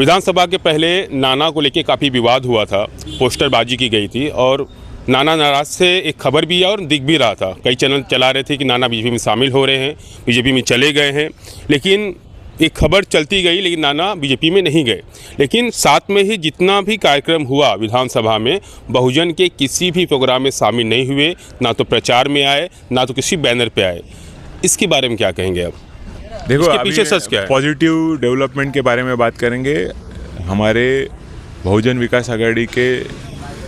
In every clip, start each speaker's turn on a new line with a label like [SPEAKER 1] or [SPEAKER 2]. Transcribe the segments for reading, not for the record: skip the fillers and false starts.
[SPEAKER 1] विधानसभा के पहले नाना को लेके काफ़ी विवाद हुआ था, पोस्टरबाजी की गई थी और नाना नाराज से एक खबर भी है और दिख भी रहा था। कई चैनल चला रहे थे कि नाना बीजेपी में शामिल हो रहे हैं, बीजेपी में चले गए हैं, लेकिन एक खबर चलती गई लेकिन नाना बीजेपी में नहीं गए। लेकिन साथ में ही जितना भी कार्यक्रम हुआ विधानसभा में, बहुजन के किसी भी प्रोग्राम में शामिल नहीं हुए, ना तो प्रचार में आए, ना तो किसी बैनर पे आए। इसके बारे में क्या कहेंगे आप?
[SPEAKER 2] देखो,
[SPEAKER 1] इसके पीछे सच क्या है?
[SPEAKER 2] पॉजिटिव डेवलपमेंट के बारे में बात करेंगे। हमारे बहुजन विकास आघाड़ी के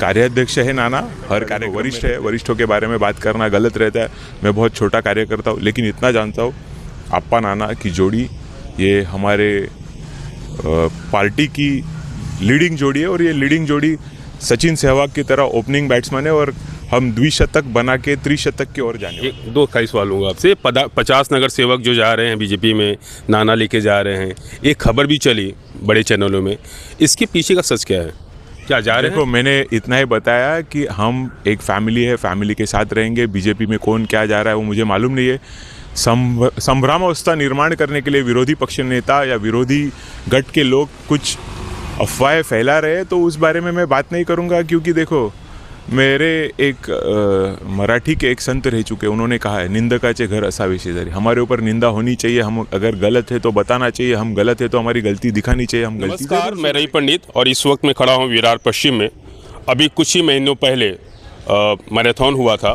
[SPEAKER 2] कार्याध्यक्ष है नाना, हर कार्य वरिष्ठ है। वरिष्ठों के बारे में बात करना गलत रहता है। मैं बहुत छोटा कार्यकर्ता हूँ, लेकिन इतना जानता हूँ, अप्पा नाना की जोड़ी ये हमारे पार्टी की लीडिंग जोड़ी है और ये लीडिंग जोड़ी सचिन सहवाग की तरह ओपनिंग बैट्समैन है और हम द्विशतक बना के त्रिशतक की ओर जाने।
[SPEAKER 1] दो खाई सवाल होंगे आपसे। 50 नगर सेवक जो जा रहे हैं बीजेपी में, नाना लेके जा रहे हैं, एक खबर भी चली बड़े चैनलों में, इसके पीछे का सच क्या है? क्या जा रहे हैं?
[SPEAKER 2] देखो, मैंने इतना ही बताया कि हम एक फैमिली है, फैमिली के साथ रहेंगे। बीजेपी में कौन क्या जा रहा है वो मुझे मालूम नहीं है। संभ्रमावस्था निर्माण करने के लिए विरोधी पक्ष नेता या विरोधी गट के लोग कुछ अफवाहें फैला रहे हैं, तो उस बारे में मैं बात नहीं करूंगा। क्योंकि देखो, मेरे एक मराठी के एक संत रह चुके, उन्होंने कहा है, निंदकाचे घर असावे शेजारी। हमारे ऊपर निंदा होनी चाहिए, हम अगर गलत है तो बताना चाहिए, हम गलत है तो हमारी गलती दिखानी चाहिए। हम गलती।
[SPEAKER 1] नमस्कार, मैं रवि पंडित और इस वक्त मैं खड़ा हूँ विरार पश्चिम में। अभी कुछ ही महीनों पहले मैराथन हुआ था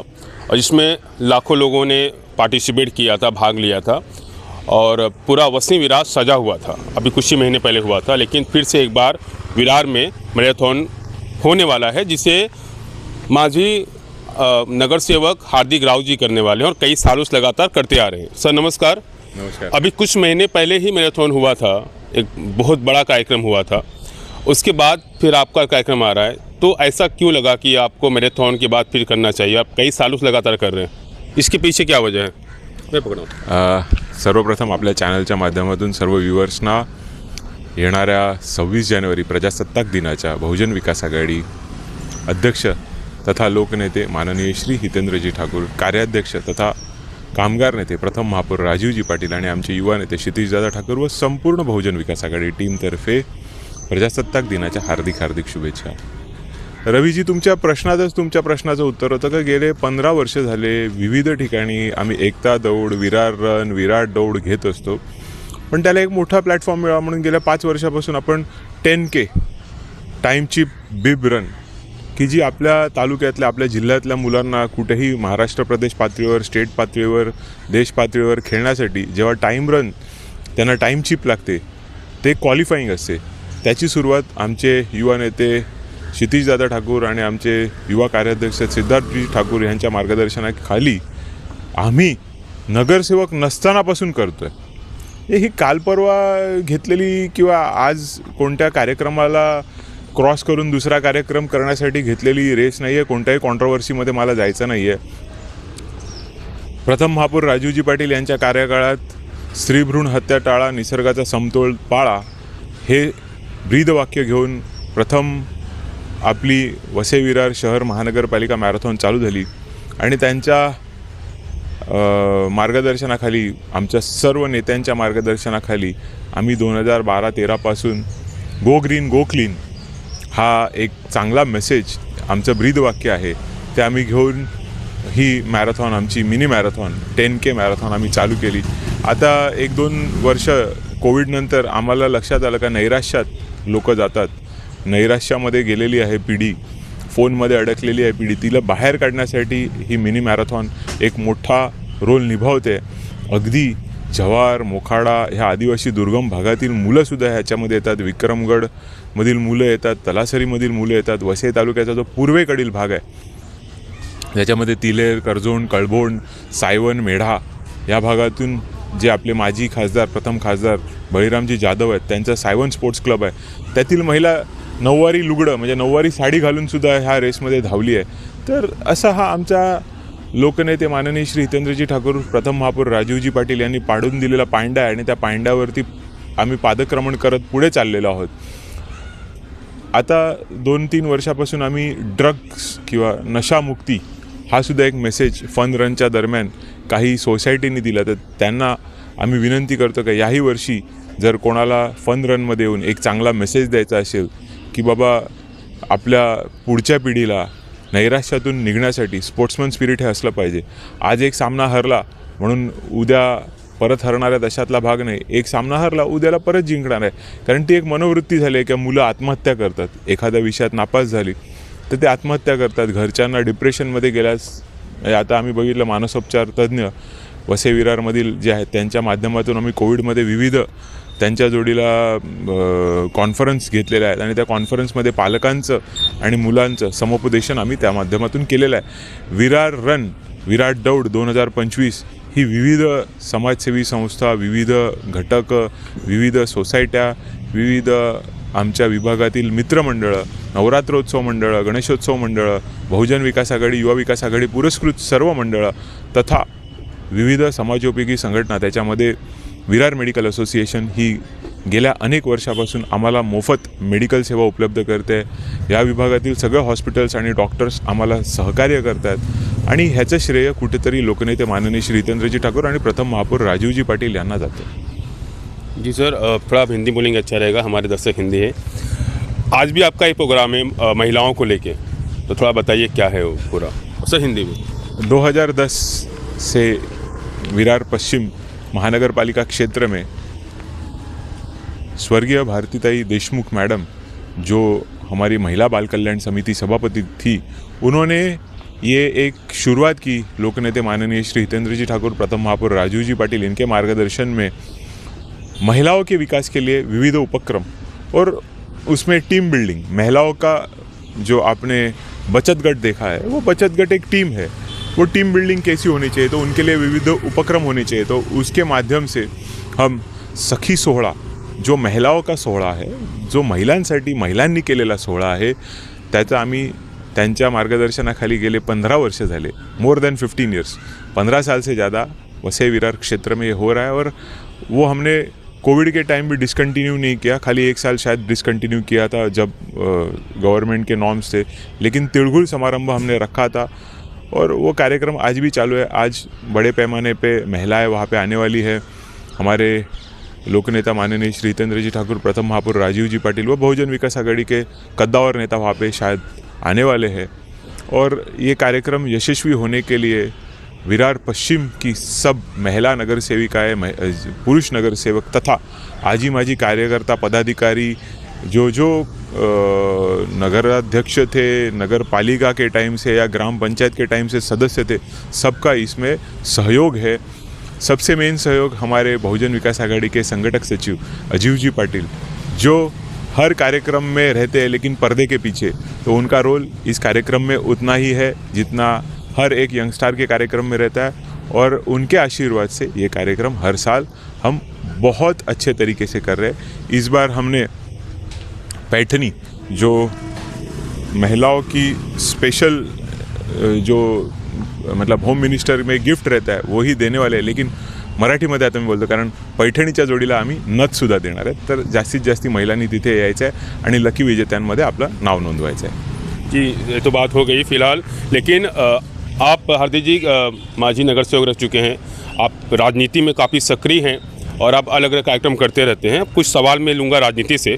[SPEAKER 1] और जिसमें लाखों लोगों ने पार्टिसिपेट किया था, भाग लिया था और पूरा वसीम विरार सजा हुआ था। अभी कुछ ही महीने पहले हुआ था, लेकिन फिर से एक बार विरार में मैराथन होने वाला है, जिसे मांझी नगर सेवक हार्दिक राव जी करने वाले हैं और कई सालों से लगातार करते आ रहे हैं। सर नमस्कार।
[SPEAKER 2] नमस्कार।
[SPEAKER 1] अभी कुछ महीने पहले ही मैराथन हुआ था, एक बहुत बड़ा कार्यक्रम हुआ था, उसके बाद फिर आपका कार्यक्रम आ रहा है, तो ऐसा क्यों लगा कि आपको मैराथन के बाद फिर करना चाहिए? आप कई सालों से लगातार कर रहे हैं, इसके पीछे क्या वजह है? मैं पकड़ा।
[SPEAKER 2] सर्वप्रथम आपल्या चॅनलच्या माध्यमातून सर्व व्ह्युअर्सना येणाऱ्या 26 जानेवारी प्रजासत्ताक दिनाच्या बहुजन विकास आघाडी अध्यक्ष तथा लोकनेते माननीय श्री हितेंद्रजी ठाकूर, कार्याध्यक्ष तथा कामगार नेते प्रथम महापौर राजीवजी पाटील आणि आमचे युवा नेते क्षितिजदादा ठाकूर व संपूर्ण बहुजन विकास आघाडी टीमतर्फे प्रजासत्ताक दिनाच्या हार्दिक हार्दिक शुभेच्छा। रवीजी, तुमच्या प्रश्नाचं उत्तर होतं का गेले 15 वर्ष झाले विविध ठिकाणी आम्ही एकता दौड, विरार रन, विराट दौड घेत असतो, पण त्याला एक मोठा प्लॅटफॉर्म मिळावा म्हणून गेल्या 5 वर्षापासून आपण 10K टाईमची बिब रन, की जी आपल्या तालुक्यातल्या, आपल्या जिल्ह्यातल्या मुलांना कुठेही महाराष्ट्र प्रदेश पातळीवर, स्टेट पातळीवर, देश पातळीवर खेळण्यासाठी जेव्हा टाईम रन त्यांना टाईम चिप लागते, ते क्वालिफाईंग असते, त्याची सुरुवात आमचे युवा नेते क्षितिजदादा ठाकूर आणि आमचे युवा कार्याध्यक्ष सिद्धार्थजी ठाकूर यांच्या मार्गदर्शनाखाली आम्ही नगरसेवक नसतानापासून करतोय। ही काल परवा घेतलेली किंवा आज कोणत्या कार्यक्रमाला क्रॉस करून दुसरा कार्यक्रम करण्यासाठी घेतलेली रेस नाही आहे। कोणत्याही कॉन्ट्रोवर्सीमध्ये मला जायचं नाही आहे। प्रथम महापौर राजीवजी पाटील यांच्या कार्यकाळात स्त्रीभ्रूण हत्या टाळा, निसर्गाचा समतोल पाळा हे ब्रीदवाक्य घेऊन प्रथम आपली वसई विरार शहर महानगरपालिका मॅरेथॉन चालू झाली आणि त्यांच्या मार्गदर्शनाखाली, आमच्या सर्व नेत्यांच्या मार्गदर्शनाखाली आम्ही 2012-13 पासून गो ग्रीन गो क्लीन हा एक चांगला मेसेज, आमचं ब्रीदवाक्य आहे, ते आम्ही घेऊन ही मॅरेथॉन, आमची मिनी मॅरेथॉन 10K मॅरेथॉन आम्ही चालू केली। आता 1-2 वर्ष कोविडनंतर आम्हाला लक्षात आलं का नैराश्यात लोक जातात, नैराश्यामध्ये गेलेली आहे पिढी, फोनमध्ये अडकलेली आहे पिढी, तिला बाहेर काढण्यासाठी ही मिनी मॅरेथॉन एक मोठा रोल निभावते। अगदी जव्हार, मोखाडा ह्या आदिवासी दुर्गम भागातील मुलंसुद्धा ह्याच्यामध्ये येतात, विक्रमगडमधील मुलं येतात, तलासरीमधील मुलं येतात, वसई तालुक्याचा जो पूर्वेकडील भाग आहे त्याच्यामध्ये तिलेर, करजोण, कळबोण, सायवन, मेढा या भागातून जे आपले माजी खासदार, प्रथम खासदार बळीरामजी जाधव आहेत, त्यांचा सायवन स्पोर्ट्स क्लब आहे, त्यातील महिला नऊवारी लुगडं म्हणजे नऊवारी साडी घालूनसुद्धा ह्या रेसमध्ये धावली आहे। तर असा हा आमचा लोकनेते माननीय श्री हितेंद्रजी ठाकूर, प्रथम महापौर राजीवजी पाटील यांनी पाडून दिलेला पांडा आहे आणि त्या पांड्यावरती आम्ही पादक्रमण करत पुढे चाललेलो आहोत। आता 2-3 वर्षापासून आम्ही ड्रग्स किंवा नशामुक्ती हा सुद्धा एक मेसेज फन रनच्या दरम्यान काही सोसायटींनी दिला, तर त्यांना आम्ही विनंती करतो की याही वर्षी जर कोणाला फन रनमध्ये येऊन एक चांगला मेसेज द्यायचा असेल की बाबा आपल्या पुढच्या पिढीला नैराश्यातून निघण्यासाठी स्पोर्ट्समन स्पिरिट हे असलं पाहिजे. आज एक सामना हरला म्हणून उद्या परत हरणाऱ्या दशातला भाग नाही. एक सामना हरला उद्याला परत जिंकणार आहे. कारण ती एक मनोवृत्ती झाली आहे की मुलं आत्महत्या करतात. एखाद्या विषयात नापास झाली तर ते आत्महत्या करतात. घरच्यांना डिप्रेशनमध्ये गेल्यास आता आम्ही बघितलं मानसोपचार तज्ज्ञ वसई विरारमधील जे आहेत त्यांच्या माध्यमातून आम्ही कोविडमध्ये विविध त्यांच्या जोडीला कॉन्फरन्स घेतलेल्या आहेत आणि त्या कॉन्फरन्समध्ये पालकांचं आणि मुलांचं समुपदेशन आम्ही त्या माध्यमातून केलेलं आहे. विरार रन विराट दौड 2025 ही विविध समाजसेवी संस्था, विविध घटक, विविध सोसायट्या, विविध आमच्या विभागातील मित्रमंडळं, नवरात्रोत्सव मंडळं, गणेशोत्सव मंडळं, बहुजन विकास आघाडी, युवा विकास आघाडी पुरस्कृत सर्व मंडळं तथा विविध समाजोपयोगी संघटना, त्याच्यामध्ये विरार मेडिकल असोसिएशन ही गेल्या अनेक वर्षापासून आम्हाला मोफत मेडिकल सेवा उपलब्ध करते. या विभागातील सगळे हॉस्पिटल्स आणि डॉक्टर्स आम्हाला सहकार्य करतात आणि ह्याचं श्रेय कुठेतरी लोकनेते माननीय श्री हितेंद्रजी ठाकूर आणि प्रथम महापौर राजीवजी पाटिल यांना जाते.
[SPEAKER 1] जी सर, थोड़ा आप हिंदी बोलेंगे अच्छा रहेगा, हमारे दर्शक हिंदी है. आज भी आपका एक प्रोग्राम है महिलाओं को लेके, तो थोड़ा बताइए क्या है वो पूरा, सर हिंदी में.
[SPEAKER 2] 2010 से विरार पश्चिम महानगर पालिका क्षेत्र में स्वर्गीय भारतीताई देशमुख मैडम, जो हमारी महिला बाल कल्याण समिति सभापति थी, उन्होंने ये एक शुरुआत की. लोकनेते माननीय श्री हितेंद्रजी ठाकुर, प्रथम महापौर राजीवजी पाटिल, इनके मार्गदर्शन में महिलाओं के विकास के लिए विविध उपक्रम और उसमें टीम बिल्डिंग. महिलाओं का जो आपने बचत गट देखा है, वो बचत गट एक टीम है. वो टीम बिल्डिंग कैसी होनी चाहिए, तो उनके लिए विविध उपक्रम होने चाहिए. तो उसके माध्यम से हम सखी सोहळा, जो महिलाओं का सोहळा है, जो महिलांसाठी महिलांनी केलेला सोहळा आहे, त्याचा आम्ही त्यांच्या मार्गदर्शनाखाली गेले 15 वर्ष झाले, मोर देन 15 ईयर्स, 15 साल से ज़्यादा वसई विरार क्षेत्र में ये हो रहा है. और वो हमने कोविड के टाइम भी डिसकंटिन्यू नहीं किया, खाली 1 साल शायद डिसकंटिन्यू किया था जब गवर्नमेंट के नॉर्म्स थे, लेकिन तिळगुळ समारंभ हमने रखा था और वो कार्यक्रम आज भी चालू है. आज बड़े पैमाने पे महिलाएं वहाँ पे आने वाली है. हमारे लोकनेता माननीय श्री हितेंद्रजी ठाकुर, प्रथम महापौर राजीवजी पाटिल, वो बहुजन विकास आघाड़ी के कद्दावर नेता वहाँ पे शायद आने वाले हैं. और ये कार्यक्रम यशस्वी होने के लिए विरार पश्चिम की सब महिला नगर सेविकाएँ, पुरुष नगर सेवक तथा आजी माजी कार्यकर्ता पदाधिकारी, जो नगराध्यक्ष थे, नगर पालिका के टाइम से या ग्राम पंचायत के टाइम से सदस्य थे, सबका इसमें सहयोग है. सबसे मेन सहयोग हमारे बहुजन विकास आघाड़ी के संगठक सचिव अजीव जी पाटिल, जो हर कार्यक्रम में रहते हैं लेकिन पर्दे के पीछे. तो उनका रोल इस कार्यक्रम में उतना ही है जितना हर एक यंगस्टार के कार्यक्रम में रहता है. और उनके आशीर्वाद से ये कार्यक्रम हर साल हम बहुत अच्छे तरीके से कर रहे हैं. इस बार हमने पैठनी, जो महिलाओं की स्पेशल जो मतलब होम मिनिस्टर में गिफ्ट रहता है वही देने वाले हैं, लेकिन मराठीमध्ये आता मी बोलतो कारण पैठणीच्या जोडीला आम्ही नथसुद्धा देणार आहे. तर जास्तीत जास्त महिलांनी तिथे यायचं आहे आणि लकी विजेत्यांमध्ये आपलं नाव नोंदवायचं आहे.
[SPEAKER 1] जी, ये तो बात हो गई फिलहाल, लेकिन आप हार्दिक जी माजी नगर सेवक रह चुके हैं, आप राजनीति में काफ़ी सक्रिय हैं और आप अलग अलग कार्यक्रम करते रहते हैं. कुछ सवाल मैं लूँगा राजनीति से.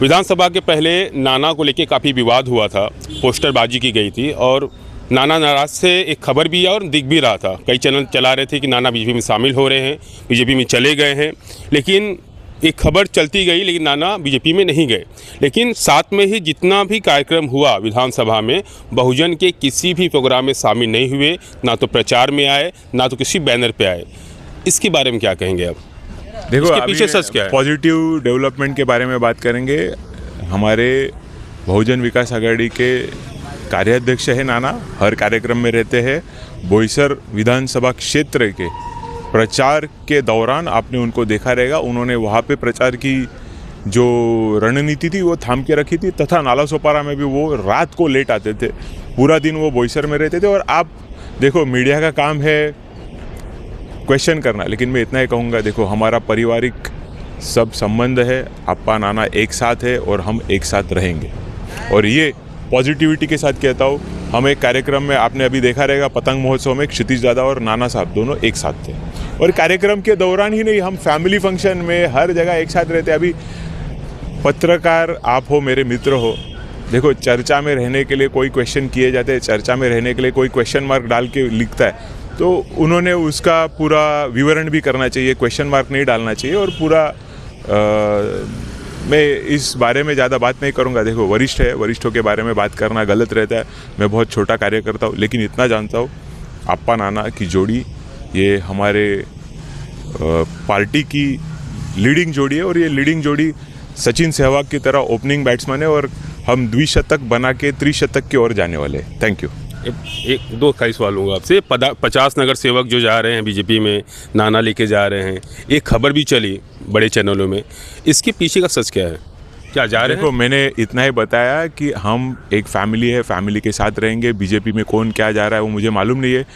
[SPEAKER 1] विधानसभा के पहले नाना को लेके काफ़ी विवाद हुआ था, पोस्टरबाजी की गई थी और नाना नाराज से एक खबर भी है और दिख भी रहा था. कई चैनल चला रहे थे कि नाना बीजेपी में शामिल हो रहे हैं, बीजेपी में चले गए हैं, लेकिन एक खबर चलती गई, लेकिन नाना बीजेपी में नहीं गए. लेकिन साथ में ही जितना भी कार्यक्रम हुआ विधानसभा में, बहुजन के किसी भी प्रोग्राम में शामिल नहीं हुए, ना तो प्रचार में आए, ना तो किसी बैनर पे आए. इसके बारे में क्या कहेंगे आप?
[SPEAKER 2] देखो,
[SPEAKER 1] इसके पीछे सच क्या है?
[SPEAKER 2] पॉजिटिव डेवलपमेंट के बारे में बात करेंगे. हमारे बहुजन विकास आघाड़ी के कार्याध्यक्ष है नाना, हर कार्यक्रम में रहते हैं. बोईसर विधानसभा क्षेत्र के प्रचार के दौरान आपने उनको देखा रहेगा, उन्होंने वहाँ पे प्रचार की जो रणनीति थी वो थाम के रखी थी. तथा नाला सोपारा में भी वो रात को लेट आते थे, पूरा दिन वो बोईसर में रहते थे. और आप देखो, मीडिया का काम है क्वेश्चन करना, लेकिन मैं इतना ही कहूँगा, देखो हमारा पारिवारिक सब संबंध है, अप्पा नाना एक साथ है और हम एक साथ रहेंगे. और ये पॉजिटिविटी के साथ कहता हूँ. हम एक कार्यक्रम में आपने अभी देखा रहेगा, पतंग महोत्सव में क्षितिज दादा और नाना साहब दोनों एक साथ थे और कार्यक्रम के दौरान ही नहीं, हम फैमिली फंक्शन में हर जगह एक साथ रहते हैं। अभी पत्रकार आप हो, मेरे मित्र हो, देखो चर्चा में रहने के लिए कोई क्वेश्चन किए जाते हैं, चर्चा में रहने के लिए कोई क्वेश्चन मार्क डाल के लिखता है, तो उन्होंने उसका पूरा विवरण भी करना चाहिए, क्वेश्चन मार्क नहीं डालना चाहिए। और पूरा मैं इस बारे में ज़्यादा बात नहीं करूँगा। देखो वरिष्ठ है, वरिष्ठों के बारे में बात करना गलत रहता है। मैं बहुत छोटा कार्यकर्ता हूँ, लेकिन इतना जानता हूँ अप्पा नाना की जोड़ी ये हमारे पार्टी की लीडिंग जोड़ी है। और ये लीडिंग जोड़ी सचिन सहवाग की तरह ओपनिंग बैट्समैन है और हम द्विशतक बना के त्रिशतक की ओर जाने वाले हैं। Thank you.
[SPEAKER 1] एक दो खाली सवाल होगा आपसे। 50 नगर सेवक जो जा रहे हैं बीजेपी में, नाना लेके जा रहे हैं, एक खबर भी चली बड़े चैनलों में, इसके पीछे का सच क्या है? क्या जा रहे हैं?
[SPEAKER 2] देखो मैंने इतना ही बताया कि हम एक फैमिली है, फैमिली के साथ रहेंगे। बीजेपी में कौन क्या जा रहा है वो मुझे मालूम नहीं है।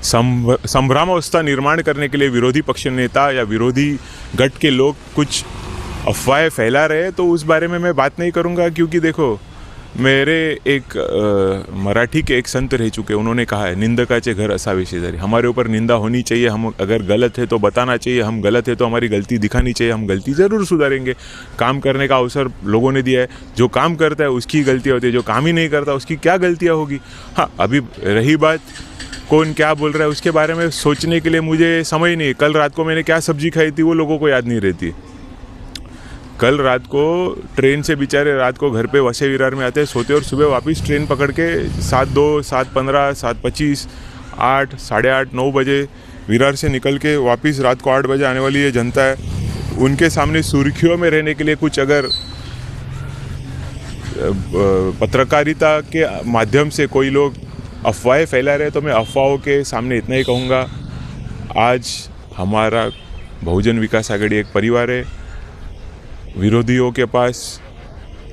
[SPEAKER 2] संभ्रमावस्था निर्माण करने के लिए विरोधी पक्ष नेता या विरोधी गट के लोग कुछ अफवाहें फैला रहे हैं, तो उस बारे में मैं बात नहीं करूंगा। क्योंकि देखो मेरे एक मराठी के एक संत रह चुके, उन्होंने कहा है निंदकाचे घर असावे शेजारी। हमारे ऊपर निंदा होनी चाहिए, हम अगर गलत है तो बताना चाहिए, हम गलत है तो हमारी गलती दिखानी चाहिए, हम गलती ज़रूर सुधारेंगे। काम करने का अवसर लोगों ने दिया है, जो काम करता है उसकी गलतियाँ होती है, जो काम ही नहीं करता उसकी क्या गलतियाँ होगी। हाँ, अभी रही बात कौन क्या बोल रहा है उसके बारे में सोचने के लिए मुझे समय नहीं है। कल रात को मैंने क्या सब्जी खाई थी वो लोगों को याद नहीं रहती। कल रात को ट्रेन से बेचारे रात को घर पे वसे विरार में आते हैं, सोते और सुबह वापस ट्रेन पकड़ के 7:02, 7:15, 7:25, 8, 8:30, 9 बजे विरार से निकल के वापस रात को 8 बजे आने वाली ये जनता है। उनके सामने सुर्खियों में रहने के लिए कुछ अगर पत्रकारिता के माध्यम से कोई लोग अफवाहें फैला रहे, तो मैं अफवाहों के सामने इतना ही कहूँगा, आज हमारा बहुजन विकास आघाड़ी एक परिवार है। विरोधियों के पास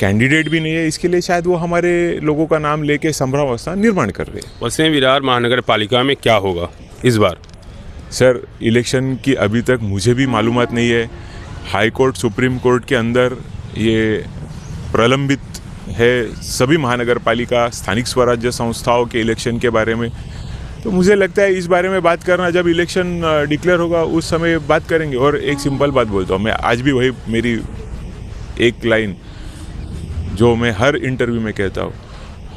[SPEAKER 2] कैंडिडेट भी नहीं है, इसके लिए शायद वो हमारे लोगों का नाम लेके संभ्रमावस्था निर्माण कर रहे हैं।
[SPEAKER 1] वैसे विरार महानगर पालिका में क्या होगा इस बार?
[SPEAKER 2] सर इलेक्शन की अभी तक मुझे भी मालूमात नहीं है। हाई कोर्ट, सुप्रीम कोर्ट के अंदर ये प्रलंबित है सभी महानगर पालिका स्थानिक स्वराज्य संस्थाओं के इलेक्शन के बारे में। तो मुझे लगता है इस बारे में बात करना जब इलेक्शन डिक्लेयर होगा उस समय बात करेंगे। और एक सिंपल बात बोलता हूँ मैं, आज भी वही मेरी एक लाइन जो मैं हर इंटरव्यू में कहता हूँ,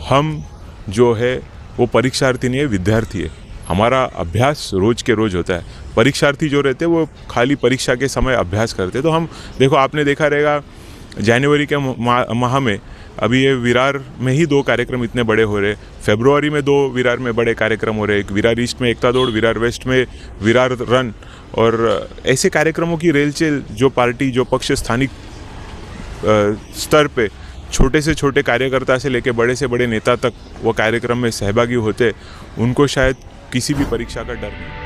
[SPEAKER 2] हम जो है वो परीक्षार्थी नहीं है, विद्यार्थी है। हमारा अभ्यास रोज के रोज होता है। परीक्षार्थी जो रहते हैं वो खाली परीक्षा के समय अभ्यास करते हैं। तो हम देखो, आपने देखा रहेगा जनवरी के माह में अभी ये विरार में ही 2 कार्यक्रम इतने बड़े हो रहे। फरवरी में 2 विरार में बड़े कार्यक्रम हो रहे, एक विरार ईस्ट में एकता दौड़, विरार वेस्ट में विरार रन। और ऐसे कार्यक्रमों की रेलचेल जो पार्टी, जो पक्ष स्थानिक स्तर पे छोटे से छोटे कार्यकर्ता से लेके बड़े से बड़े नेता तक वो कार्यक्रम में सहभागी होते, उनको शायद किसी भी परीक्षा का डर नहीं।